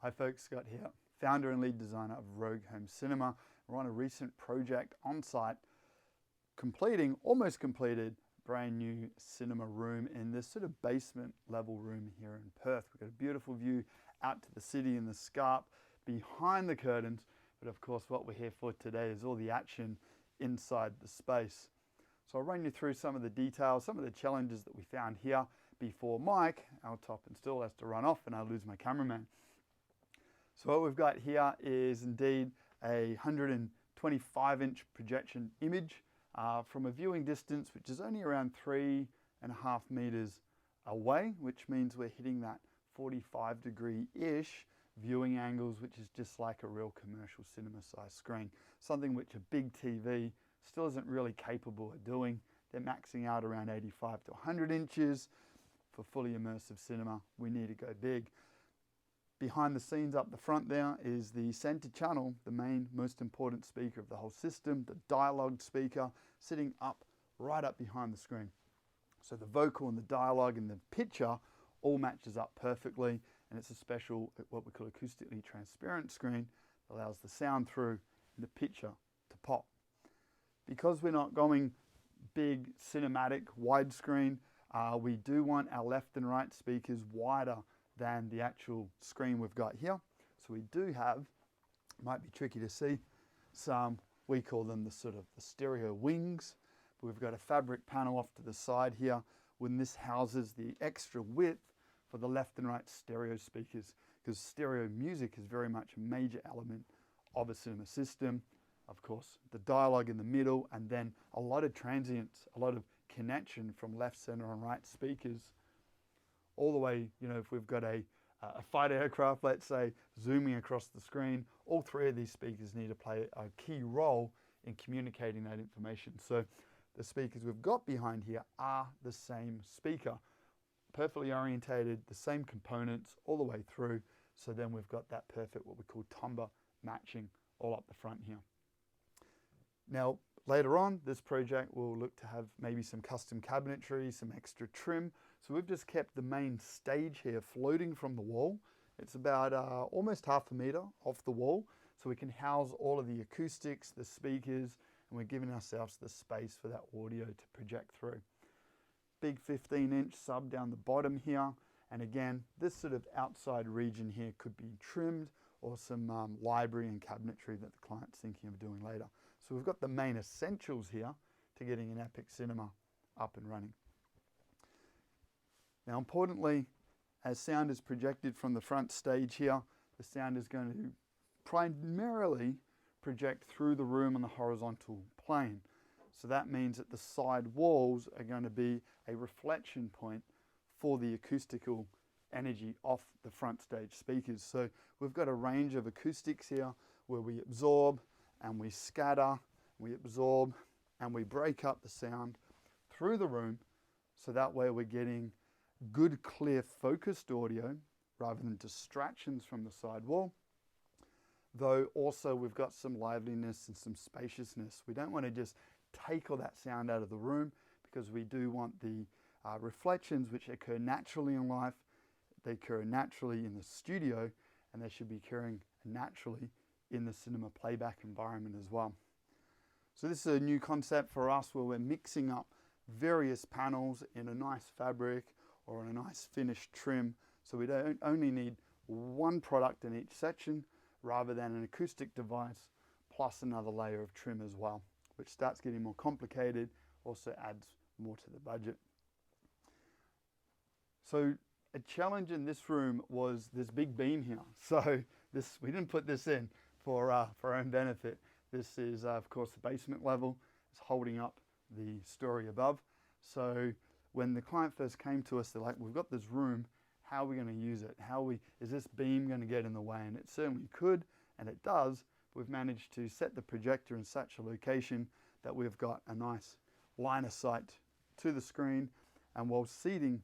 Hi folks, Scott here, founder and lead designer of Rogue Home Cinema. We're on a recent project on site, almost completed, brand new cinema room in this sort of basement level room here in Perth. We've got a beautiful view out to the city and the Scarp behind the curtains, but of course what we're here for today is all the action inside the space. So I'll run you through some of the details, some of the challenges that we found here before Mike, our top installer, has to run off and I lose my cameraman. So what we've got here is indeed a 125-inch projection image from a viewing distance which is only around 3.5 meters away, which means we're hitting that 45-degree-ish viewing angles, which is just like a real commercial cinema size screen. Something which a big TV still isn't really capable of doing. They're maxing out around 85 to 100 inches. For fully immersive cinema, we need to go big. Behind the scenes up the front there is the center channel, the main most important speaker of the whole system, the dialogue speaker sitting right up behind the screen. So the vocal and the dialogue and the picture all matches up perfectly, and it's a special, what we call acoustically transparent screen that allows the sound through and the picture to pop. Because we're not going big cinematic widescreen, we do want our left and right speakers wider than the actual screen we've got here. So we do have, might be tricky to see, some, we call them the stereo wings. But we've got a fabric panel off to the side here when this houses the extra width for the left and right stereo speakers, because stereo music is very much a major element of a cinema system. Of course, the dialogue in the middle, and then a lot of transients, a lot of connection from left, center, and right speakers all the way, if we've got a fighter aircraft, let's say, zooming across the screen, all three of these speakers need to play a key role in communicating that information. So the speakers we've got behind here are the same speaker, perfectly orientated, the same components all the way through. So then we've got that perfect, what we call timbre matching all up the front here. Now, later on, this project will look to have maybe some custom cabinetry, some extra trim. So we've just kept the main stage here floating from the wall. It's about almost ½ a meter off the wall. So we can house all of the acoustics, the speakers, and we're giving ourselves the space for that audio to project through. Big 15-inch sub down the bottom here. And again, this sort of outside region here could be trimmed, or some library and cabinetry that the client's thinking of doing later. So we've got the main essentials here to getting an epic cinema up and running. Now importantly, as sound is projected from the front stage here, the sound is going to primarily project through the room on the horizontal plane. So that means that the side walls are going to be a reflection point for the acoustical energy off the front stage speakers. So we've got a range of acoustics here where we absorb and we scatter, we absorb and we break up the sound through the room, so that way we're getting good, clear, focused audio rather than distractions from the side wall. Though also we've got some liveliness and some spaciousness. We don't want to just take all that sound out of the room, because we do want the reflections which occur naturally in life. They occur naturally in the studio, and they should be occurring naturally in the cinema playback environment as well. So this is a new concept for us, where we're mixing up various panels in a nice fabric or in a nice finished trim. So we don't only need one product in each section, rather than an acoustic device plus another layer of trim as well, which starts getting more complicated, also adds more to the budget. So a challenge in this room was this big beam here. So we didn't put this in for our own benefit. This is, of course, the basement level. It's holding up the story above. So when the client first came to us, they're like, we've got this room, how are we going to use it? Is this beam going to get in the way? And it certainly could, and it does. We've managed to set the projector in such a location that we've got a nice line of sight to the screen, and while seating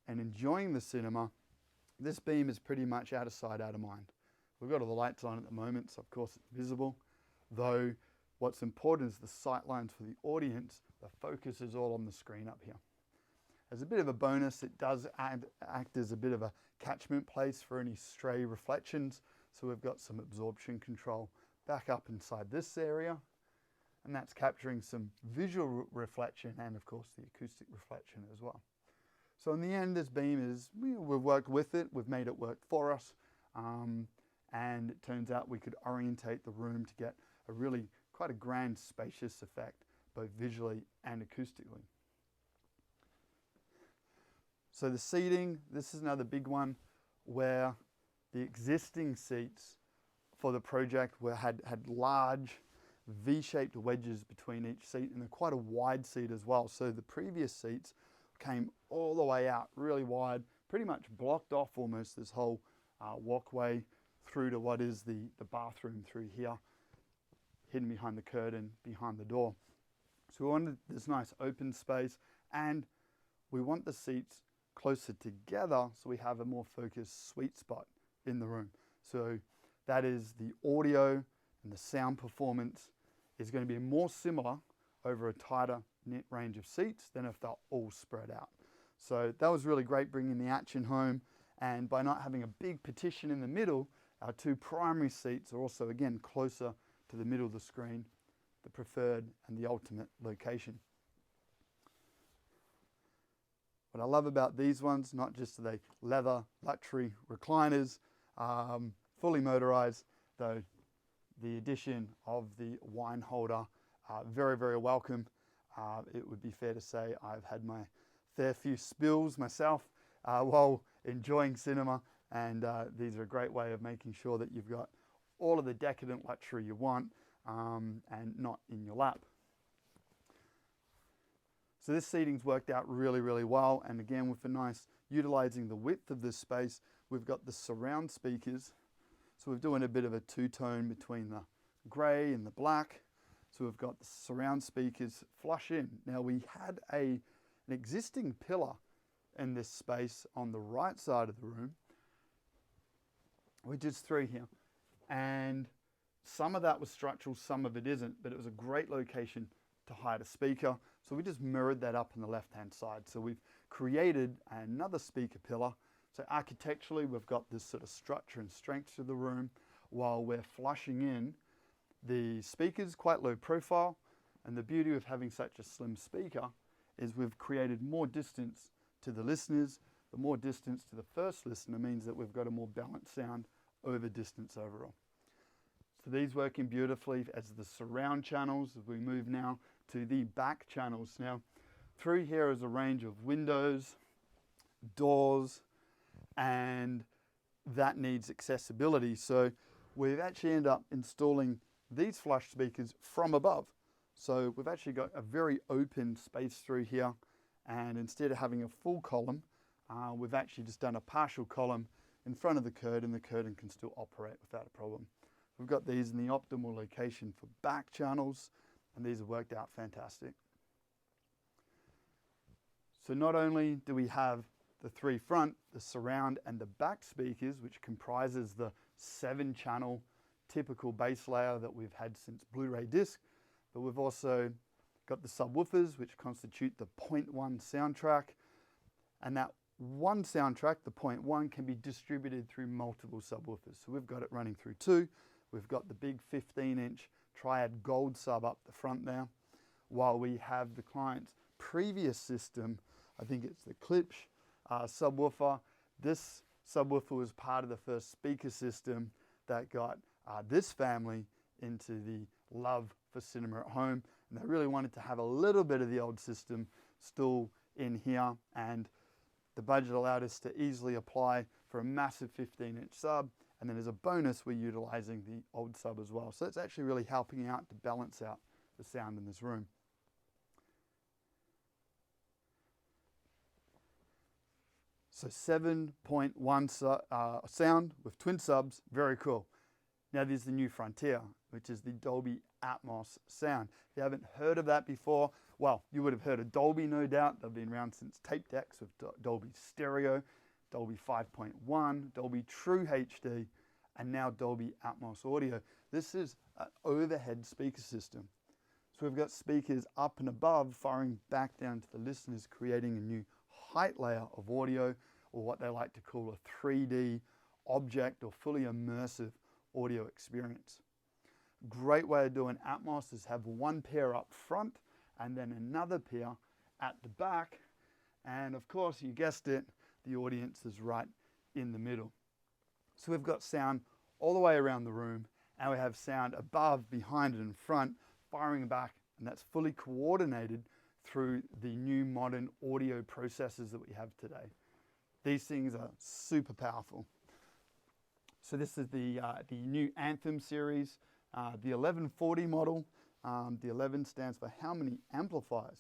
and enjoying the cinema, this beam is pretty much out of sight, out of mind. We've got all the lights on at the moment, so of course it's visible, though what's important is the sight lines for the audience. The focus is all on the screen up here. As a bit of a bonus, it does act as a bit of a catchment place for any stray reflections. So we've got some absorption control back up inside this area, and that's capturing some visual reflection and of course the acoustic reflection as well. So in the end, this beam is, we've worked with it, we've made it work for us, and it turns out we could orientate the room to get a really quite a grand spacious effect, both visually and acoustically. So the seating, this is another big one where the existing seats for the project had large V-shaped wedges between each seat, and they're quite a wide seat as well. So the previous seats came all the way out really wide, pretty much blocked off almost this whole walkway through to what is the bathroom through here, hidden behind the curtain, behind the door. So we wanted this nice open space, and we want the seats closer together so we have a more focused sweet spot in the room. So that is the audio and the sound performance is going to be more similar over a tighter knit range of seats than if they're all spread out. So that was really great, bringing the action home, and by not having a big partition in the middle, our two primary seats are also again closer to the middle of the screen, the preferred and the ultimate location. What I love about these ones, not just are they leather luxury recliners, fully motorized, though the addition of the wine holder, very, very welcome. It would be fair to say I've had my fair few spills myself while enjoying cinema, and these are a great way of making sure that you've got all of the decadent luxury you want and not in your lap. So this seating's worked out really, really well, and again with a nice utilizing the width of this space, we've got the surround speakers. So we're doing a bit of a two-tone between the grey and the black. So we've got the surround speakers flush in. Now we had an existing pillar in this space on the right side of the room, which is through here. And some of that was structural, some of it isn't, but it was a great location to hide a speaker. So we just mirrored that up on the left-hand side. So we've created another speaker pillar. So architecturally, we've got this sort of structure and strength to the room while we're flushing in the speakers, quite low profile. And the beauty of having such a slim speaker is we've created more distance to the listeners. The more distance to the first listener means that we've got a more balanced sound over distance overall. So these working beautifully as the surround channels. As we move now to the back channels. Now, through here is a range of windows, doors, and that needs accessibility. So we've actually ended up installing these flush speakers from above. So we've actually got a very open space through here, and instead of having a full column, we've actually just done a partial column in front of the curtain. The curtain can still operate without a problem. We've got these in the optimal location for back channels, and these have worked out fantastic. So not only do we have the three front, the surround, and the back speakers, which comprises the 7-channel typical bass layer that we've had since Blu-ray disc, but we've also got the subwoofers, which constitute the 0.1 soundtrack, and that one soundtrack, the 0.1, can be distributed through multiple subwoofers. So we've got it running through 2. We've got the big 15-inch Triad Gold sub up the front there, while we have the client's previous system, I think it's the Klipsch subwoofer. This subwoofer was part of the first speaker system that got this family into the love for cinema at home, and they really wanted to have a little bit of the old system still in here, and the budget allowed us to easily apply for a massive 15-inch sub, and then as a bonus we're utilizing the old sub as well. So it's actually really helping out to balance out the sound in this room. So 7.1 sound with twin subs, very cool. Now there's the new frontier, which is the Dolby Atmos sound. If you haven't heard of that before, well, you would have heard of Dolby, no doubt. They've been around since tape decks with Dolby Stereo, Dolby 5.1, Dolby True HD, and now Dolby Atmos Audio. This is an overhead speaker system. So we've got speakers up and above firing back down to the listeners, creating a new tight layer of audio, or what they like to call a 3D object or fully immersive audio experience. Great way of doing Atmos is have one pair up front and then another pair at the back. And of course, you guessed it, the audience is right in the middle. So we've got sound all the way around the room, and we have sound above, behind, and in front, firing back, and that's fully coordinated through the new modern audio processors that we have today. These things are super powerful. So this is the new Anthem series, the 1140 model. The 11 stands for how many amplifiers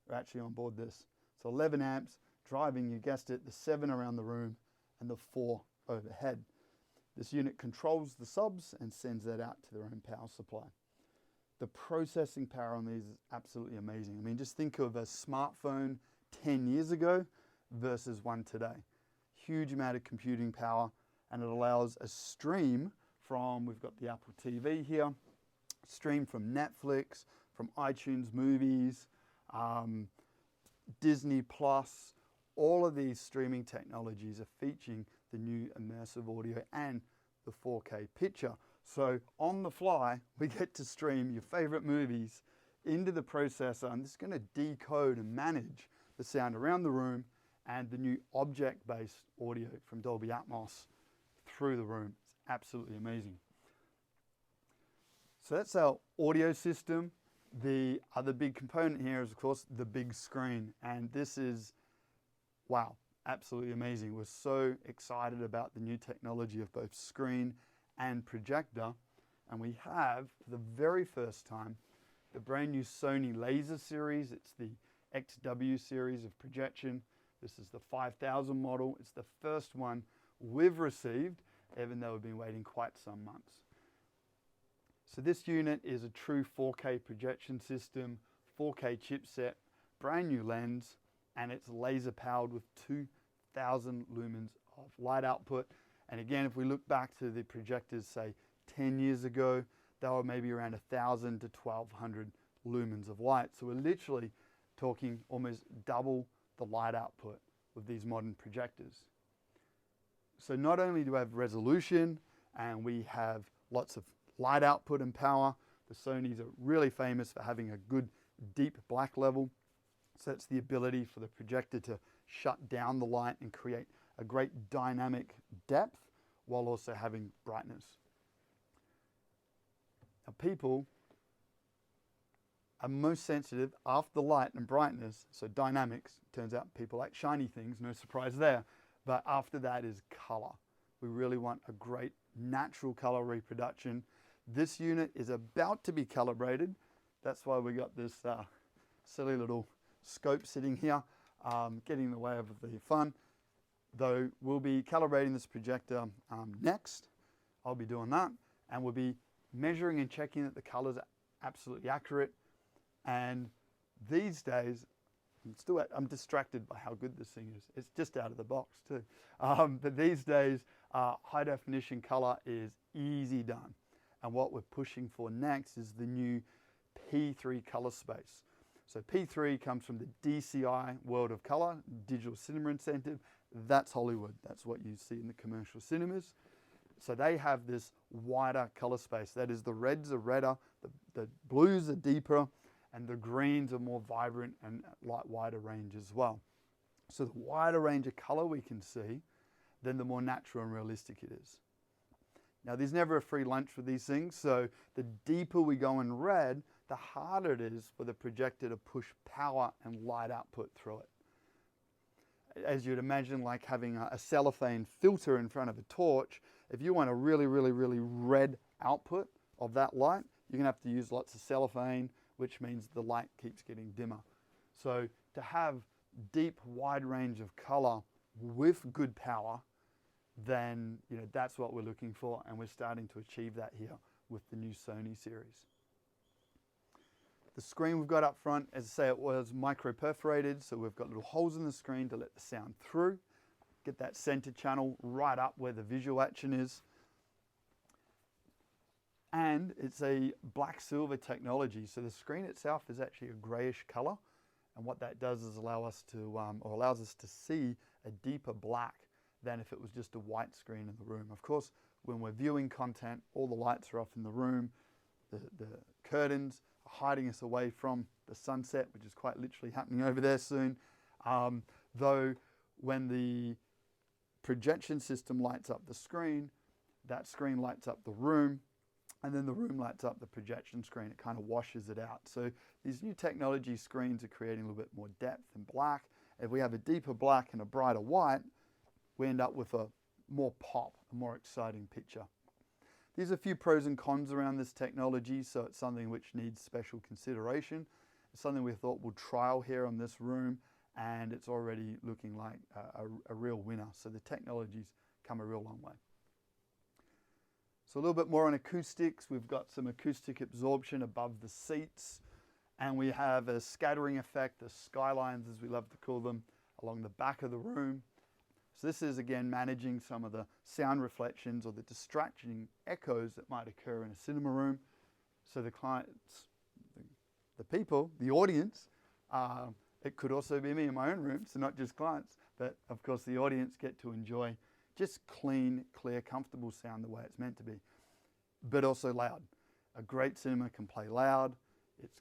are actually on board this. So 11 amps, driving, you guessed it, the 7 around the room and the 4 overhead. This unit controls the subs and sends that out to their own power supply. The processing power on these is absolutely amazing. I mean, just think of a smartphone 10 years ago versus one today. Huge amount of computing power, and it allows a stream from, we've got the Apple TV here, stream from Netflix, from iTunes movies, Disney Plus. All of these streaming technologies are featuring the new immersive audio and the 4K picture. So on the fly, we get to stream your favorite movies into the processor, and this is going to decode and manage the sound around the room and the new object-based audio from Dolby Atmos through the room. It's absolutely amazing. So that's our audio system. The other big component here is, of course, the big screen. And this is, wow, absolutely amazing. We're so excited about the new technology of both screen and projector. And we have, for the very first time, the brand new Sony laser series. It's the XW series of projection. This is the 5000 model. It's the first one we've received, even though we've been waiting quite some months. So this unit is a true 4K projection system, 4K chipset, brand new lens, and it's laser powered with 2000 lumens of light output. And again, if we look back to the projectors, say 10 years ago, they were maybe around 1000 to 1200 lumens of light. So we're literally talking almost double the light output with these modern projectors. So not only do we have resolution and we have lots of light output and power, the Sonys are really famous for having a good deep black level. So it's the ability for the projector to shut down the light and create a great dynamic depth while also having brightness. Now, people are most sensitive after light and brightness, so dynamics. Turns out people like shiny things, no surprise there. But after that is color. We really want a great natural color reproduction. This unit is about to be calibrated. That's why we got this silly little scope sitting here, getting in the way of the fun. Though we'll be calibrating this projector next. I'll be doing that, and we'll be measuring and checking that the colors are absolutely accurate. And these days, I'm distracted by how good this thing is. It's just out of the box too. But these days, high definition color is easy done. And what we're pushing for next is the new P3 color space. So P3 comes from the DCI World of Color, Digital Cinema Incentive. That's Hollywood. That's what you see in the commercial cinemas. So they have this wider color space. That is, the reds are redder, the blues are deeper, and the greens are more vibrant and wider range as well. So the wider range of color we can see, then the more natural and realistic it is. Now, there's never a free lunch with these things, so the deeper we go in red, the harder it is for the projector to push power and light output through it. As you'd imagine, like having a cellophane filter in front of a torch, if you want a really, really, really red output of that light, you're gonna have to use lots of cellophane, which means the light keeps getting dimmer. So to have deep, wide range of color with good power, then that's what we're looking for, and we're starting to achieve that here with the new Sony series. The screen we've got up front, as I say, it was micro perforated, so we've got little holes in the screen to let the sound through, get that center channel right up where the visual action is. And it's a black silver technology, so the screen itself is actually a grayish color, And what that does is allows us to see a deeper black than if it was just a white screen in the room. Of course, when we're viewing content, all the lights are off in the room. The curtains are hiding us away from the sunset, which is quite literally happening over there soon. Though when the projection system lights up the screen, that screen lights up the room, and then the room lights up the projection screen. It kind of washes it out. So these new technology screens are creating a little bit more depth and black. If we have a deeper black and a brighter white, we end up with a more pop, a more exciting picture. There's a few pros and cons around this technology, so it's something which needs special consideration. It's something we thought we'll trial here on this room, and it's already looking like a real winner. So the technology's come a real long way. So a little bit more on acoustics. We've got some acoustic absorption above the seats, and we have a scattering effect, the skylines as we love to call them, along the back of the room. So this is again managing some of the sound reflections or the distracting echoes that might occur in a cinema room. So the clients, the people, the audience, it could also be me in my own room, so not just clients, but of course the audience get to enjoy just clean, clear, comfortable sound the way it's meant to be, but also loud. A great cinema can play loud.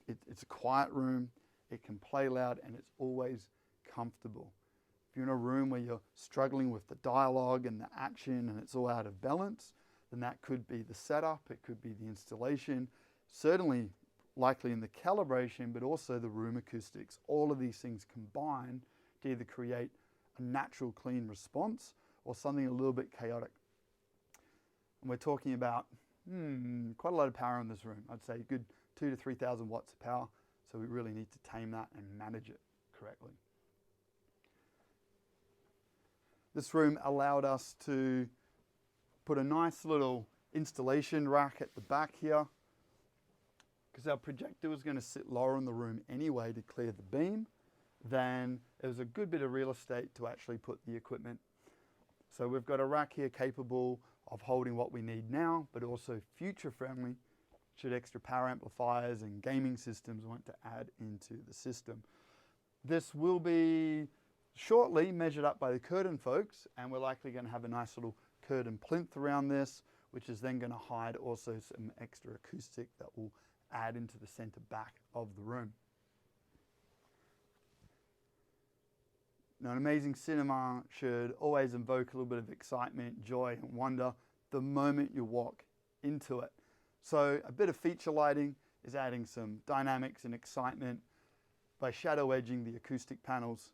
It's a quiet room. It can play loud, and it's always comfortable. If you're in a room where you're struggling with the dialogue and the action and it's all out of balance, then that could be the setup, it could be the installation, certainly likely in the calibration, but also the room acoustics. All of these things combine to either create a natural, clean response or something a little bit chaotic. And we're talking about quite a lot of power in this room. I'd say a good 2,000 to 3,000 watts of power, so we really need to tame that and manage it correctly. This room allowed us to put a nice little installation rack at the back here, because our projector was going to sit lower in the room anyway to clear the beam. Then it was a good bit of real estate to actually put the equipment. So we've got a rack here capable of holding what we need now, but also future friendly should extra power amplifiers and gaming systems want to add into the system. This will be shortly measured up by the curtain folks, and we're likely going to have a nice little curtain plinth around this, which is then going to hide also some extra acoustic that will add into the center back of the room. Now, an amazing cinema should always invoke a little bit of excitement, joy, and wonder the moment you walk into it. So a bit of feature lighting is adding some dynamics and excitement by shadow edging the acoustic panels.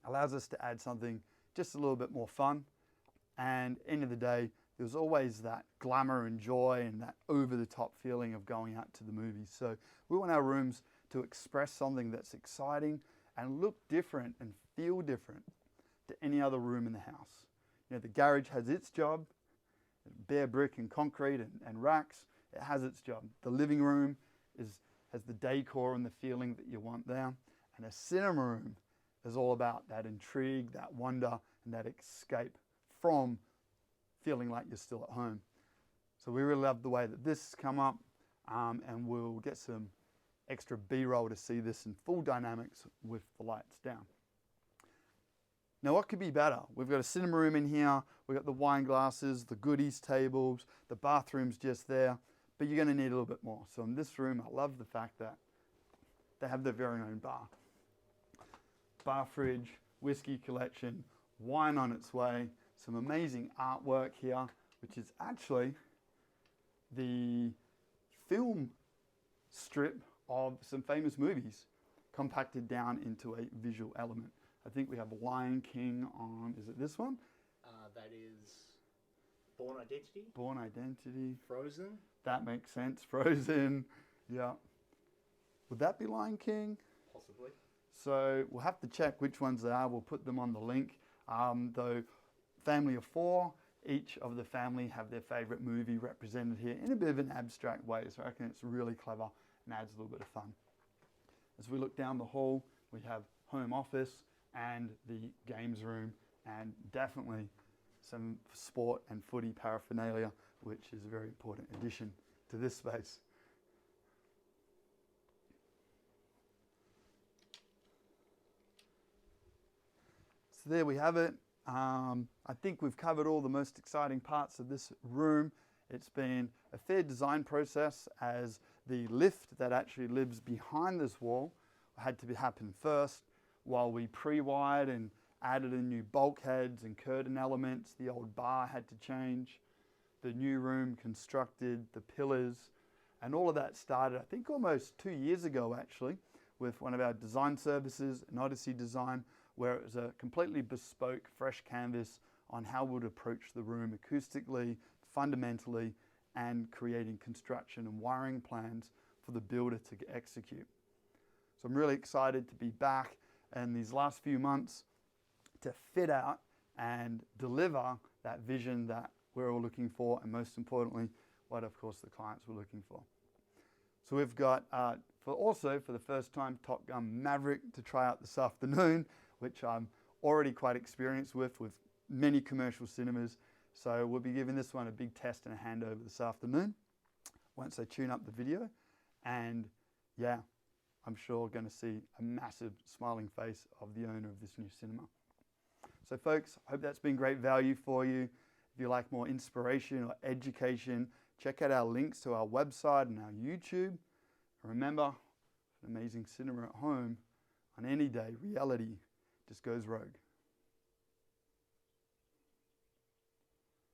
Allows us to add something just a little bit more fun. And end of the day, there's always that glamour and joy and that over-the-top feeling of going out to the movies. So we want our rooms to express something that's exciting and look different and feel different to any other room in the house. You know, the garage has its job, bare brick and concrete and racks. It has its job. The living room has the decor and the feeling that you want there. And a cinema room is all about that intrigue, that wonder, and that escape from feeling like you're still at home. So we really love the way that this has come up, and we'll get some extra B-roll to see this in full dynamics with the lights down. Now, what could be better? We've got a cinema room in here, we've got the wine glasses, the goodies tables, the bathroom's just there, but you're going to need a little bit more. So in this room, I love the fact that they have their very own bar. Bar fridge, whiskey collection, wine on its way, some amazing artwork here, which is actually the film strip of some famous movies compacted down into a visual element. I think we have Lion King on, is it this one? That is Born Identity. Born Identity. Frozen. That makes sense. Frozen. Yeah. Would that be Lion King? Possibly. So we'll have to check which ones they are. We'll put them on the link. Though family of four, each of the family have their favorite movie represented here in a bit of an abstract way. So I reckon it's really clever and adds a little bit of fun. As we look down the hall, we have home office and the games room, and definitely some sport and footy paraphernalia, which is a very important addition to this space. So there we have it. I think we've covered all the most exciting parts of this room. It's been a fair design process, as the lift that actually lives behind this wall had to happen first, while we pre-wired and added in new bulkheads and curtain elements. The old bar had to change. The new room constructed, the pillars, and all of that started, I think, almost 2 years ago actually, with one of our design services, an Odyssey Design, where it was a completely bespoke, fresh canvas on how we'd approach the room acoustically, fundamentally, and creating construction and wiring plans for the builder to execute. So I'm really excited to be back in these last few months to fit out and deliver that vision that we're all looking for, and most importantly, what of course the clients were looking for. So we've got, for the first time, Top Gun Maverick to try out this afternoon, which I'm already quite experienced with many commercial cinemas. So we'll be giving this one a big test and a handover this afternoon once I tune up the video. And yeah, I'm sure going to see a massive smiling face of the owner of this new cinema. So folks, I hope that's been great value for you. If you like more inspiration or education, check out our links to our website and our YouTube. And remember, an amazing cinema at home, on any day, reality just goes rogue.